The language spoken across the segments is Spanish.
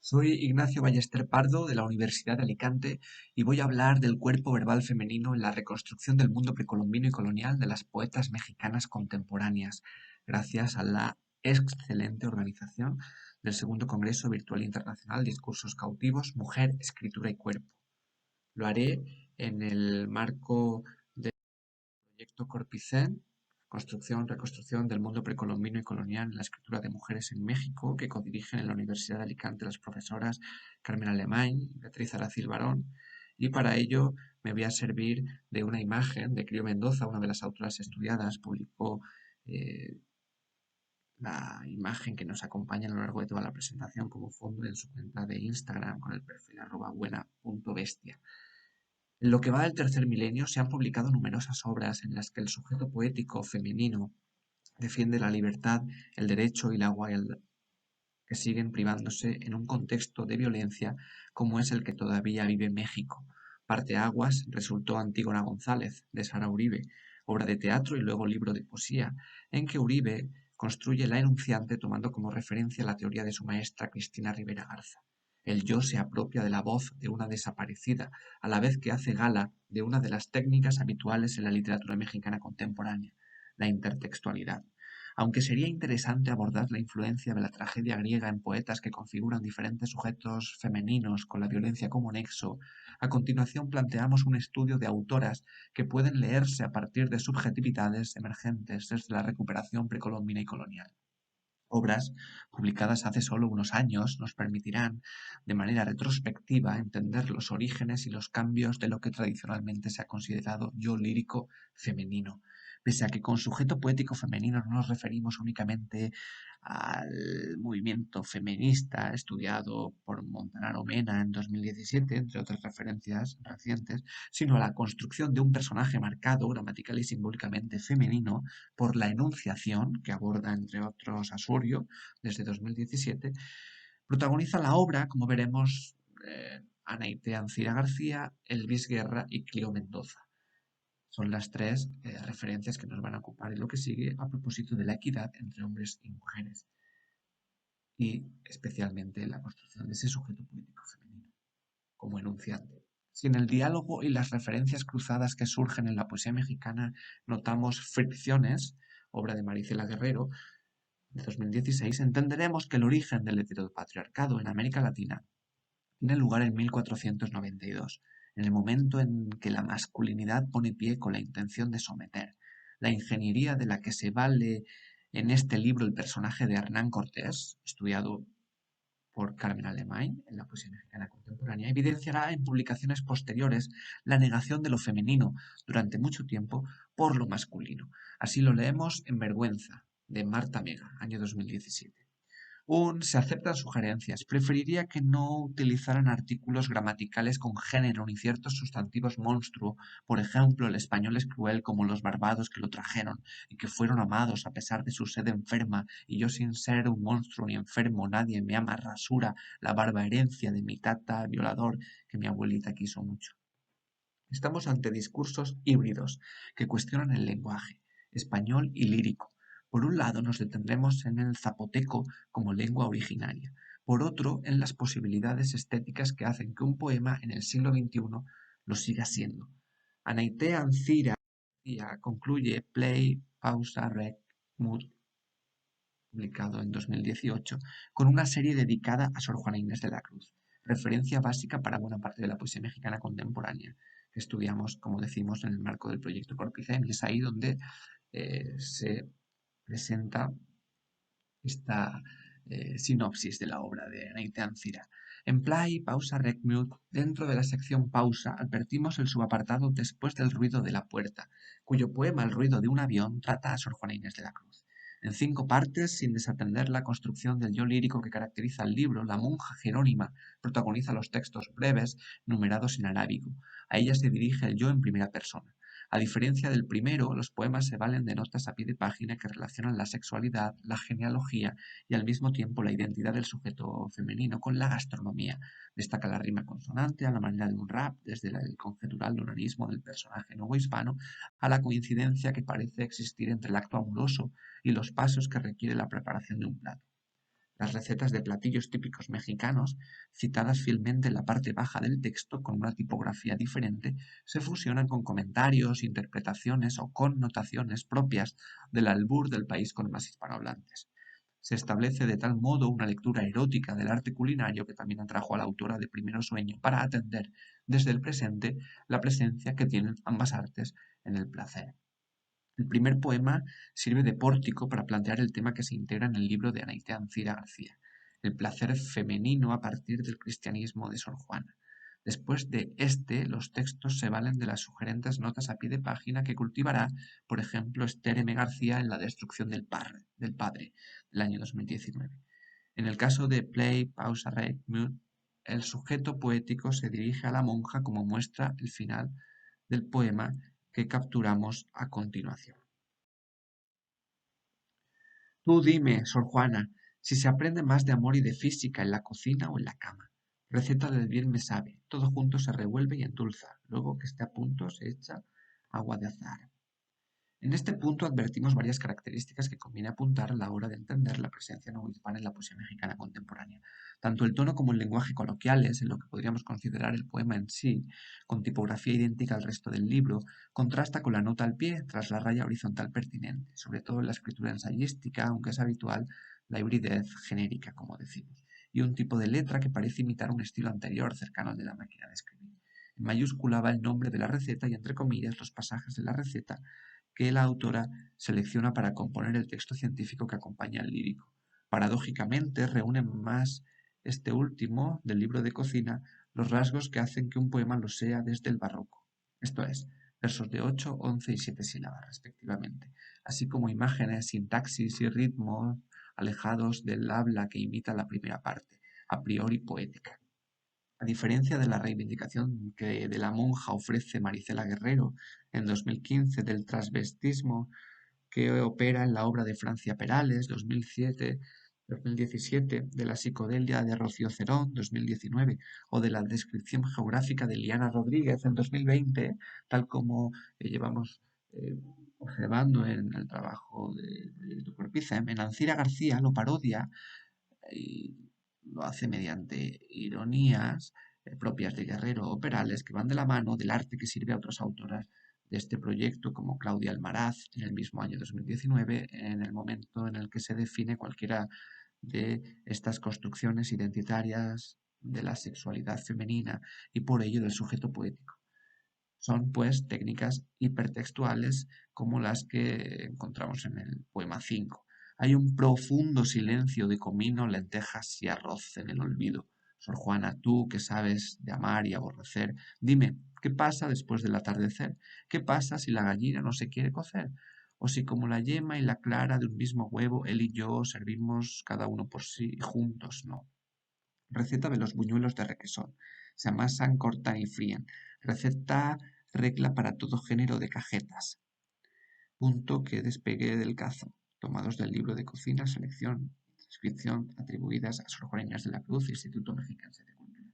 Soy Ignacio Ballester Pardo de la Universidad de Alicante y voy a hablar del cuerpo verbal femenino en la reconstrucción del mundo precolombino y colonial de las poetas mexicanas contemporáneas, gracias a la excelente organización del Segundo Congreso Virtual Internacional Discursos Cautivos, Mujer, Escritura y Cuerpo. Lo haré en el marco del proyecto Corpicén, Reconstrucción del mundo precolombino y colonial en la escritura de mujeres en México, que codirigen en la Universidad de Alicante las profesoras Carmen Alemany y Beatriz Aracil Barón. Y para ello me voy a servir de una imagen de Crio Mendoza, una de las autoras estudiadas, publicó eh, la imagen que nos acompaña a lo largo de toda la presentación como fondo en su cuenta de Instagram con el perfil @buena.bestia. En lo que va del tercer milenio se han publicado numerosas obras en las que el sujeto poético femenino defiende la libertad, el derecho y la igualdad, que siguen privándose en un contexto de violencia como es el que todavía vive México. Parteaguas resultó Antígona González, de Sara Uribe, obra de teatro y luego libro de poesía, en que Uribe construye la enunciante tomando como referencia la teoría de su maestra Cristina Rivera Garza. El yo se apropia de la voz de una desaparecida, a la vez que hace gala de una de las técnicas habituales en la literatura mexicana contemporánea, la intertextualidad. Aunque sería interesante abordar la influencia de la tragedia griega en poetas que configuran diferentes sujetos femeninos con la violencia como nexo, a continuación planteamos un estudio de autoras que pueden leerse a partir de subjetividades emergentes desde la recuperación precolombina y colonial. Obras publicadas hace solo unos años nos permitirán, de manera retrospectiva, entender los orígenes y los cambios de lo que tradicionalmente se ha considerado yo lírico femenino. Pese a que con sujeto poético femenino no nos referimos únicamente al movimiento feminista estudiado por Montanaro Mena en 2017, entre otras referencias recientes, sino a la construcción de un personaje marcado gramatical y simbólicamente femenino por la enunciación, que aborda entre otros a Surio desde 2017, protagoniza la obra, como veremos, Anaite Ancira García, Elvis Guerra y Clio Mendoza. Son las tres referencias que nos van a ocupar en lo que sigue a propósito de la equidad entre hombres y mujeres y especialmente la construcción de ese sujeto político femenino como enunciante. Si en el diálogo y las referencias cruzadas que surgen en la poesía mexicana notamos fricciones, obra de Maricela Guerrero, de 2016, entenderemos que el origen del heteropatriarcado en América Latina tiene lugar en 1492, en el momento en que la masculinidad pone pie con la intención de someter. La ingeniería de la que se vale en este libro el personaje de Hernán Cortés, estudiado por Carmen Alemany en la poesía mexicana contemporánea, evidenciará en publicaciones posteriores la negación de lo femenino durante mucho tiempo por lo masculino. Así lo leemos en Vergüenza, de Marta Mega, año 2017. Se aceptan sugerencias. Preferiría que no utilizaran artículos gramaticales con género ni ciertos sustantivos monstruo. Por ejemplo, el español es cruel como los barbados que lo trajeron y que fueron amados a pesar de su sed enferma, y yo sin ser un monstruo ni enfermo, nadie me ama, rasura la barba herencia de mi tata violador que mi abuelita quiso mucho. Estamos ante discursos híbridos que cuestionan el lenguaje, español y lírico. Por un lado nos detendremos en el zapoteco como lengua originaria, por otro en las posibilidades estéticas que hacen que un poema en el siglo XXI lo siga siendo. Anaite Ancira concluye Play, Pausa, Rec, Mood, publicado en 2018, con una serie dedicada a Sor Juana Inés de la Cruz, referencia básica para buena parte de la poesía mexicana contemporánea, que estudiamos, como decimos, en el marco del proyecto Corpicem, y es ahí donde se presenta esta sinopsis de la obra de Anaite Ancira. En Play, Pausa, Rec, Mute, dentro de la sección Pausa, advertimos el subapartado después del ruido de la puerta, cuyo poema El ruido de un avión trata a Sor Juana Inés de la Cruz. En 5 partes, sin desatender la construcción del yo lírico que caracteriza el libro, la monja Jerónima protagoniza los textos breves, numerados en arábigo. A ella se dirige el yo en primera persona. A diferencia del primero, los poemas se valen de notas a pie de página que relacionan la sexualidad, la genealogía y al mismo tiempo la identidad del sujeto femenino con la gastronomía. Destaca la rima consonante a la manera de un rap, desde el conjetural onanismo del personaje nuevo hispano a la coincidencia que parece existir entre el acto amoroso y los pasos que requiere la preparación de un plato. Las recetas de platillos típicos mexicanos, citadas fielmente en la parte baja del texto con una tipografía diferente, se fusionan con comentarios, interpretaciones o connotaciones propias del albur del país con más hispanohablantes. Se establece de tal modo una lectura erótica del arte culinario que también atrajo a la autora de Primero Sueño para atender desde el presente la presencia que tienen ambas artes en el placer. El primer poema sirve de pórtico para plantear el tema que se integra en el libro de Anaítea Ancira García, el placer femenino a partir del cristianismo de Sor Juana. Después de este, los textos se valen de las sugerentes notas a pie de página que cultivará, por ejemplo, Esther M. García en La destrucción del padre, del año 2019. En el caso de Play, Pausa, Rec, Mute, el sujeto poético se dirige a la monja como muestra el final del poema que capturamos a continuación. Tú dime, Sor Juana, si se aprende más de amor y de física en la cocina o en la cama. Receta del bien me sabe, todo junto se revuelve y endulza, luego que esté a punto se echa agua de azahar. En este punto advertimos varias características que conviene apuntar a la hora de entender la presencia no hispana en la poesía mexicana contemporánea. Tanto el tono como el lenguaje coloquiales, en lo que podríamos considerar el poema en sí, con tipografía idéntica al resto del libro, contrasta con la nota al pie tras la raya horizontal pertinente, sobre todo en la escritura ensayística, aunque es habitual la hibridez genérica, como decimos, y un tipo de letra que parece imitar un estilo anterior cercano al de la máquina de escribir. En mayúscula va el nombre de la receta y entre comillas los pasajes de la receta que la autora selecciona para componer el texto científico que acompaña al lírico. Paradójicamente, reúne más este último, del libro de cocina, los rasgos que hacen que un poema lo sea desde el barroco, esto es, versos de 8, 11 y 7 sílabas, respectivamente, así como imágenes, sintaxis y ritmos alejados del habla que imita la primera parte, a priori poética. A diferencia de la reivindicación que de la monja ofrece Marisela Guerrero en 2015 del transvestismo que opera en la obra de Francia Perales, 2017, de la psicodelia de Rocío Cerón, 2019, o de la descripción geográfica de Liana Rodríguez en 2020, tal como llevamos observando en el trabajo de Dr. Pizem, en Ancira García lo parodia y lo hace mediante ironías propias de Guerrero o Perales que van de la mano del arte que sirve a otras autoras de este proyecto, como Claudia Almaraz en el mismo año 2019, en el momento en el que se define cualquiera de estas construcciones identitarias de la sexualidad femenina y por ello del sujeto poético. Son, pues, técnicas hipertextuales como las que encontramos en el poema 5. Hay un profundo silencio de comino, lentejas y arroz en el olvido. Sor Juana, tú que sabes de amar y aborrecer, dime, ¿qué pasa después del atardecer? ¿Qué pasa si la gallina no se quiere cocer? O si como la yema y la clara de un mismo huevo, él y yo servimos cada uno por sí y juntos no. Receta de los buñuelos de requesón. Se amasan, cortan y fríen. Receta regla para todo género de cajetas. Punto que despegue del cazo. Tomados del libro de cocina, selección y transcripción atribuidas a Sor Juana Inés de la Cruz, Instituto Mexiquense de Cultura.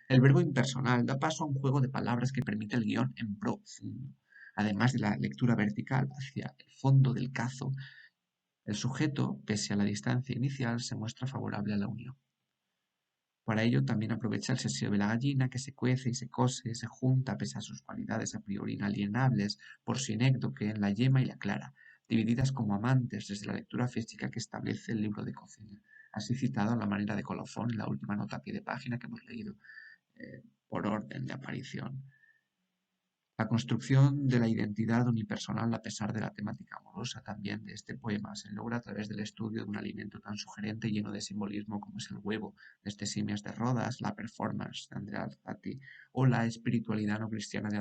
El verbo impersonal da paso a un juego de palabras que permite el guión en profundo. Además de la lectura vertical hacia el fondo del cazo, el sujeto, pese a la distancia inicial, se muestra favorable a la unión. Para ello también aprovecha el seseo de la gallina que se cuece y se cose, se junta pese a sus cualidades a priori inalienables por sinécdoque en la yema y la clara, divididas como amantes desde la lectura física que establece el libro de cocina, así citado a la manera de colofón en la última nota a pie de página que hemos leído por orden de aparición. La construcción de la identidad unipersonal a pesar de la temática amorosa también de este poema se logra a través del estudio de un alimento tan sugerente y lleno de simbolismo como es el huevo, desde Simias de Rodas, la performance de Andrea Alzati o la espiritualidad no cristiana de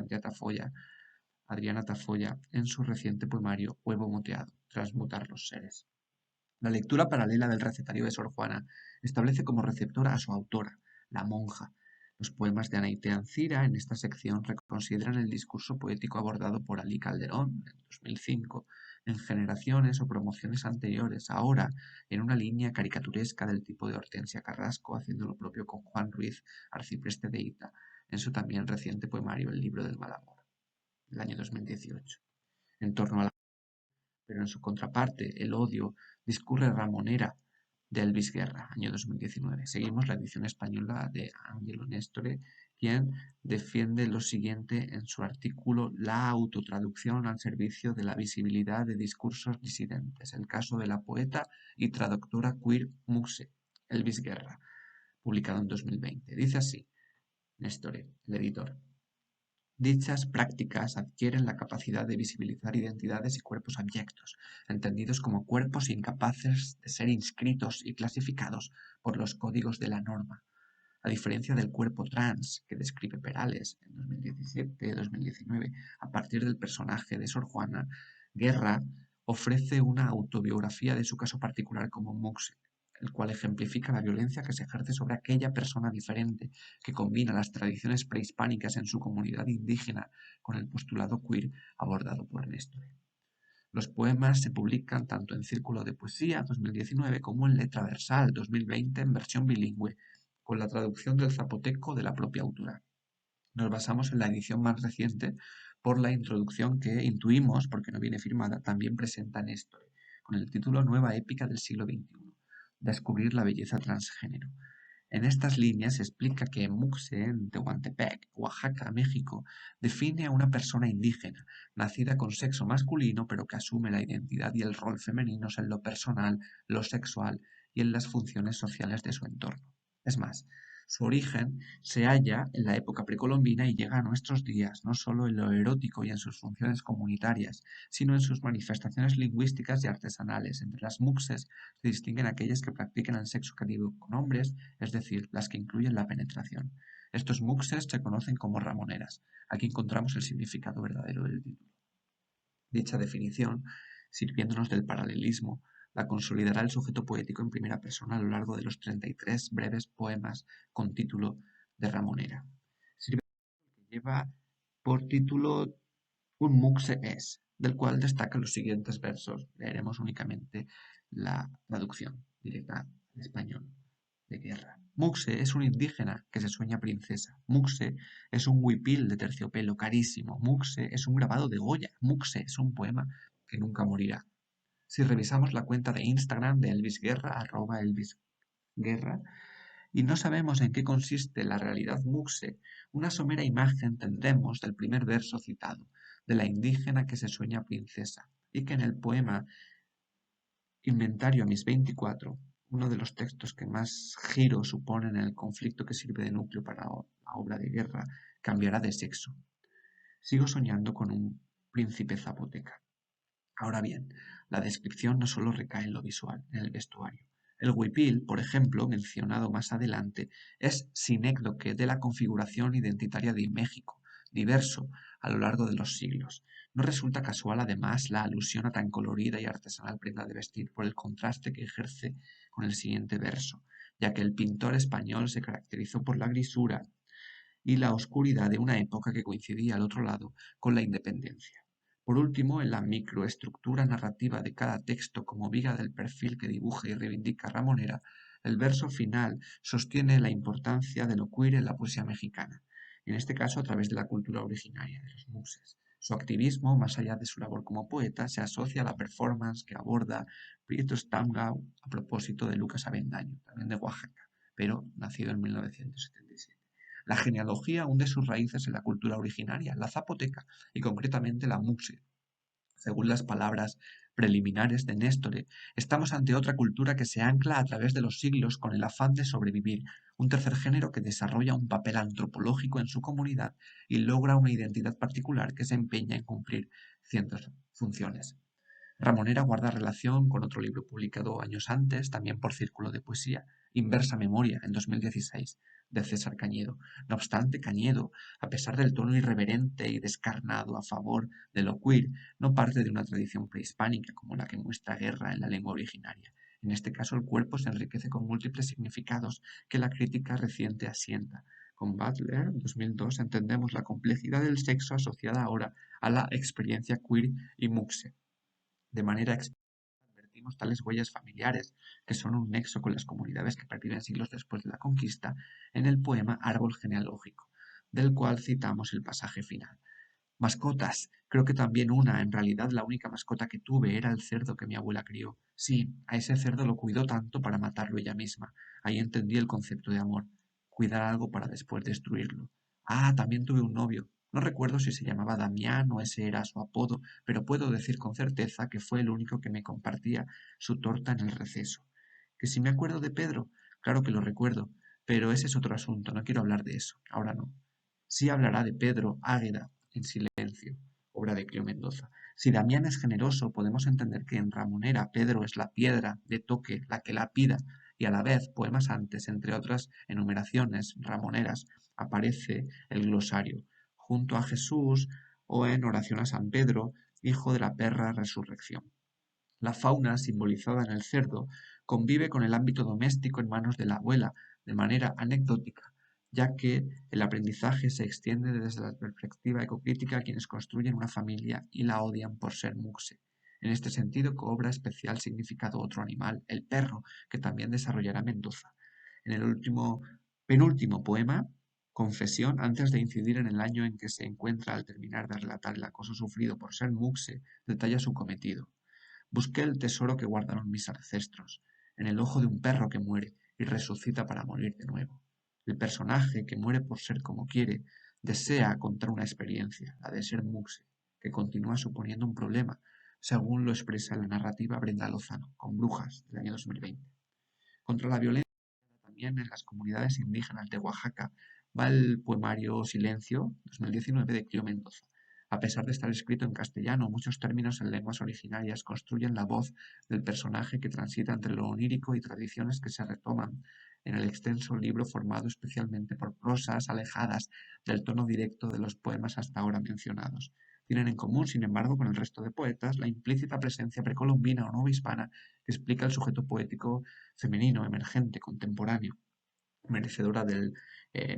Adriana Tafoya en su reciente poemario Huevo moteado, transmutar los seres. La lectura paralela del recetario de Sor Juana establece como receptora a su autora, la monja. Los poemas de Anaítea Ancira en esta sección reconsideran el discurso poético abordado por Alí Calderón en 2005 en generaciones o promociones anteriores, ahora en una línea caricaturesca del tipo de Hortensia Carrasco, haciendo lo propio con Juan Ruiz, arcipreste de Ita, en su también reciente poemario El libro del mal amor, del año 2018. En torno a la pero en su contraparte, el odio, discurre Ramonera, de Elvis Guerra, año 2019. Seguimos la edición española de Angelo Nestore, quien defiende lo siguiente en su artículo: la autotraducción al servicio de la visibilidad de discursos disidentes. El caso de la poeta y traductora queer Muxe, Elvis Guerra, publicado en 2020. Dice así, Nestore, el editor: dichas prácticas adquieren la capacidad de visibilizar identidades y cuerpos abyectos, entendidos como cuerpos incapaces de ser inscritos y clasificados por los códigos de la norma. A diferencia del cuerpo trans que describe Perales en 2017-2019 a partir del personaje de Sor Juana, Guerra ofrece una autobiografía de su caso particular como Muxe, el cual ejemplifica la violencia que se ejerce sobre aquella persona diferente que combina las tradiciones prehispánicas en su comunidad indígena con el postulado queer abordado por Néstor. Los poemas se publican tanto en Círculo de Poesía 2019 como en Letra Versal 2020 en versión bilingüe, con la traducción del zapoteco de la propia autora. Nos basamos en la edición más reciente por la introducción que intuimos, porque no viene firmada, también presenta Néstor, con el título Nueva épica del siglo XXI, Descubrir la belleza transgénero. En estas líneas se explica que Muxe, en Tehuantepec, Oaxaca, México, define a una persona indígena, nacida con sexo masculino, pero que asume la identidad y el rol femeninos en lo personal, lo sexual y en las funciones sociales de su entorno. Es más, su origen se halla en la época precolombina y llega a nuestros días, no solo en lo erótico y en sus funciones comunitarias, sino en sus manifestaciones lingüísticas y artesanales. Entre las muxes se distinguen aquellas que practican el sexo cativo con hombres, es decir, las que incluyen la penetración. Estos muxes se conocen como ramoneras. Aquí encontramos el significado verdadero del título. Dicha definición, sirviéndonos del paralelismo, la consolidará el sujeto poético en primera persona a lo largo de los 33 breves poemas con título de Ramonera. Lleva por título Un muxe es, del cual destacan los siguientes versos. Leeremos únicamente la traducción directa al español de Guerra. Muxe es un indígena que se sueña princesa. Muxe es un huipil de terciopelo carísimo. Muxe es un grabado de Goya. Muxe es un poema que nunca morirá. Si revisamos la cuenta de Instagram de Elvis Guerra, @ElvisGuerra, y no sabemos en qué consiste la realidad muxe, una somera imagen tendremos del primer verso citado, de la indígena que se sueña princesa, y que en el poema Inventario a mis 24, uno de los textos que más giro supone en el conflicto que sirve de núcleo para la obra de Guerra, cambiará de sexo. Sigo soñando con un príncipe zapoteca. Ahora bien, la descripción no solo recae en lo visual, en el vestuario. El huipil, por ejemplo, mencionado más adelante, es sinécdoque de la configuración identitaria de México, diverso a lo largo de los siglos. No resulta casual, además, la alusión a tan colorida y artesanal prenda de vestir por el contraste que ejerce con el siguiente verso, ya que el pintor español se caracterizó por la grisura y la oscuridad de una época que coincidía al otro lado con la independencia. Por último, en la microestructura narrativa de cada texto como viga del perfil que dibuja y reivindica Ramonera, el verso final sostiene la importancia de lo queer en la poesía mexicana, en este caso a través de la cultura originaria de los muses. Su activismo, más allá de su labor como poeta, se asocia a la performance que aborda Prieto Stangau a propósito de Lucas Avendaño, también de Oaxaca, pero nacido en 1977. La genealogía hunde sus raíces en la cultura originaria, la zapoteca, y concretamente la muxe. Según las palabras preliminares de Néstor, estamos ante otra cultura que se ancla a través de los siglos con el afán de sobrevivir, un tercer género que desarrolla un papel antropológico en su comunidad y logra una identidad particular que se empeña en cumplir ciertas funciones. Ramonera guarda relación con otro libro publicado años antes, también por Círculo de Poesía, Inversa Memoria, en 2016, de César Cañedo. No obstante, Cañedo, a pesar del tono irreverente y descarnado a favor de lo queer, no parte de una tradición prehispánica como la que muestra Guerra en la lengua originaria. En este caso, el cuerpo se enriquece con múltiples significados que la crítica reciente asienta. Con Butler, 2002, entendemos la complejidad del sexo asociada ahora a la experiencia queer y muxe. De manera explícita advertimos tales huellas familiares, que son un nexo con las comunidades que perviven siglos después de la conquista, en el poema Árbol genealógico, del cual citamos el pasaje final. Mascotas. Creo que también una. En realidad la única mascota que tuve era el cerdo que mi abuela crió. Sí, a ese cerdo lo cuidó tanto para matarlo ella misma. Ahí entendí el concepto de amor. Cuidar algo para después destruirlo. Ah, también tuve un novio. No recuerdo si se llamaba Damián o ese era su apodo, pero puedo decir con certeza que fue el único que me compartía su torta en el receso. ¿Que si me acuerdo de Pedro? Claro que lo recuerdo, pero ese es otro asunto, no quiero hablar de eso, ahora no. Sí hablará de Pedro Águeda en silencio, obra de Cleo Mendoza. Si Damián es generoso, podemos entender que en Ramonera Pedro es la piedra de toque, la que la pida, y a la vez, poemas antes, entre otras enumeraciones ramoneras, aparece el glosario, junto a Jesús o en oración a San Pedro, hijo de la perra resurrección. La fauna, simbolizada en el cerdo, convive con el ámbito doméstico en manos de la abuela de manera anecdótica, ya que el aprendizaje se extiende desde la perspectiva ecocrítica a quienes construyen una familia y la odian por ser muxe. En este sentido cobra especial significado otro animal, el perro, que también desarrollará Mendoza. En el penúltimo poema, Confesión, antes de incidir en el año en que se encuentra al terminar de relatar el acoso sufrido por ser muxe, detalla su cometido. Busqué el tesoro que guardaron mis ancestros, en el ojo de un perro que muere y resucita para morir de nuevo. El personaje que muere por ser como quiere desea contar una experiencia, la de ser muxe, que continúa suponiendo un problema, según lo expresa la narrativa Brenda Lozano, con Brujas, del año 2020. Contra la violencia también en las comunidades indígenas de Oaxaca va el poemario Silencio, 2019, de Cleo Mendoza. A pesar de estar escrito en castellano, muchos términos en lenguas originarias construyen la voz del personaje que transita entre lo onírico y tradiciones que se retoman en el extenso libro formado especialmente por prosas alejadas del tono directo de los poemas hasta ahora mencionados. Tienen en común, sin embargo, con el resto de poetas, la implícita presencia precolombina o novohispana que explica el sujeto poético femenino, emergente, contemporáneo, merecedora del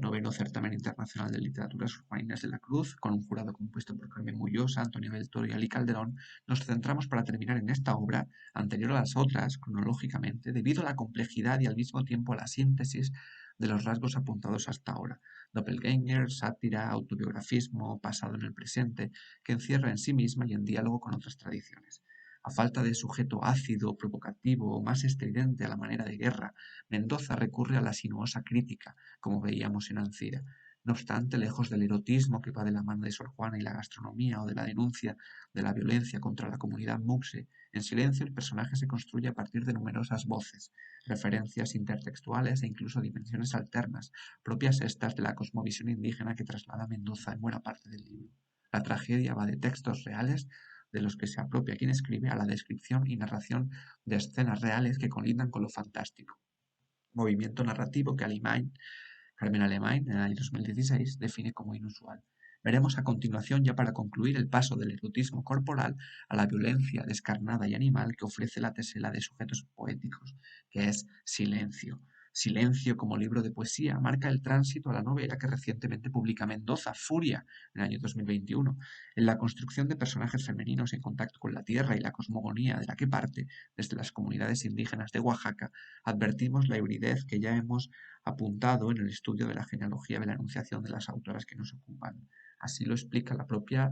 noveno certamen internacional de literatura Sor Juana Inés de la Cruz, con un jurado compuesto por Carmen Mullosa, Antonio del Toro y Ali Calderón. Nos centramos para terminar en esta obra, anterior a las otras, cronológicamente, debido a la complejidad y al mismo tiempo a la síntesis de los rasgos apuntados hasta ahora. Doppelganger, sátira, autobiografismo, pasado en el presente, que encierra en sí misma y en diálogo con otras tradiciones. A falta de sujeto ácido, provocativo o más estridente a la manera de Guerra, Mendoza recurre a la sinuosa crítica, como veíamos en Ancira. No obstante, lejos del erotismo que va de la mano de Sor Juana y la gastronomía o de la denuncia de la violencia contra la comunidad muxe, en silencio el personaje se construye a partir de numerosas voces, referencias intertextuales e incluso dimensiones alternas, propias estas de la cosmovisión indígena que traslada Mendoza en buena parte del libro. La tragedia va de textos reales de los que se apropia quien escribe a la descripción y narración de escenas reales que colindan con lo fantástico, movimiento narrativo que Carmen Alemany, en el año 2016, define como inusual. Veremos a continuación, ya para concluir, el paso del erotismo corporal a la violencia descarnada y animal que ofrece la tesela de sujetos poéticos, que es Silencio. Silencio, como libro de poesía, marca el tránsito a la novela que recientemente publica Mendoza, Furia, en el año 2021. En la construcción de personajes femeninos en contacto con la tierra y la cosmogonía de la que parte, desde las comunidades indígenas de Oaxaca, advertimos la hibridez que ya hemos apuntado en el estudio de la genealogía de la enunciación de las autoras que nos ocupan. Así lo explica la propia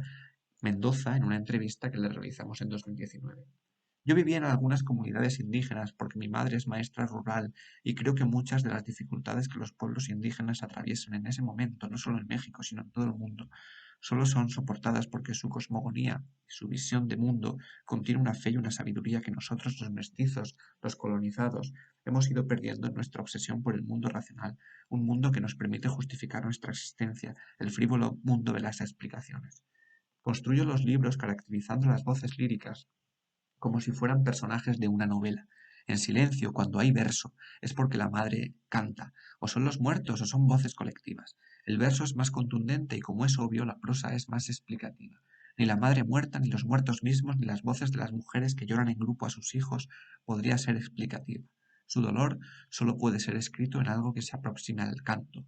Mendoza en una entrevista que le realizamos en 2019. Yo vivía en algunas comunidades indígenas porque mi madre es maestra rural y creo que muchas de las dificultades que los pueblos indígenas atraviesan en ese momento, no solo en México, sino en todo el mundo, solo son soportadas porque su cosmogonía y su visión de mundo contiene una fe y una sabiduría que nosotros, los mestizos, los colonizados, hemos ido perdiendo en nuestra obsesión por el mundo racional, un mundo que nos permite justificar nuestra existencia, el frívolo mundo de las explicaciones. Construyo los libros caracterizando las voces líricas como si fueran personajes de una novela. En silencio, cuando hay verso, es porque la madre canta, o son los muertos, o son voces colectivas. El verso es más contundente y, como es obvio, la prosa es más explicativa. Ni la madre muerta, ni los muertos mismos, ni las voces de las mujeres que lloran en grupo a sus hijos podría ser explicativa. Su dolor solo puede ser escrito en algo que se aproxime al canto.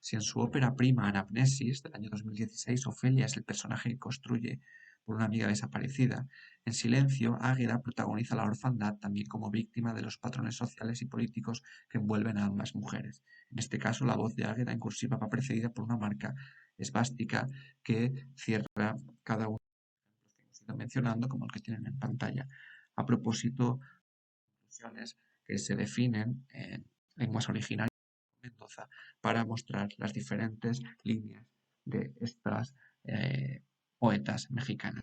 Si en su ópera prima Anamnesis del año 2016 Ofelia es el personaje que construye por una amiga desaparecida. En silencio, Águeda protagoniza la orfandad también como víctima de los patrones sociales y políticos que envuelven a ambas mujeres. En este caso, la voz de Águeda en cursiva va precedida por una marca esvástica que cierra cada uno de los que hemos ido mencionando, como el que tienen en pantalla. A propósito, conclusiones que se definen en lenguas originarias de Mendoza para mostrar las diferentes líneas de estas poetas mexicanas.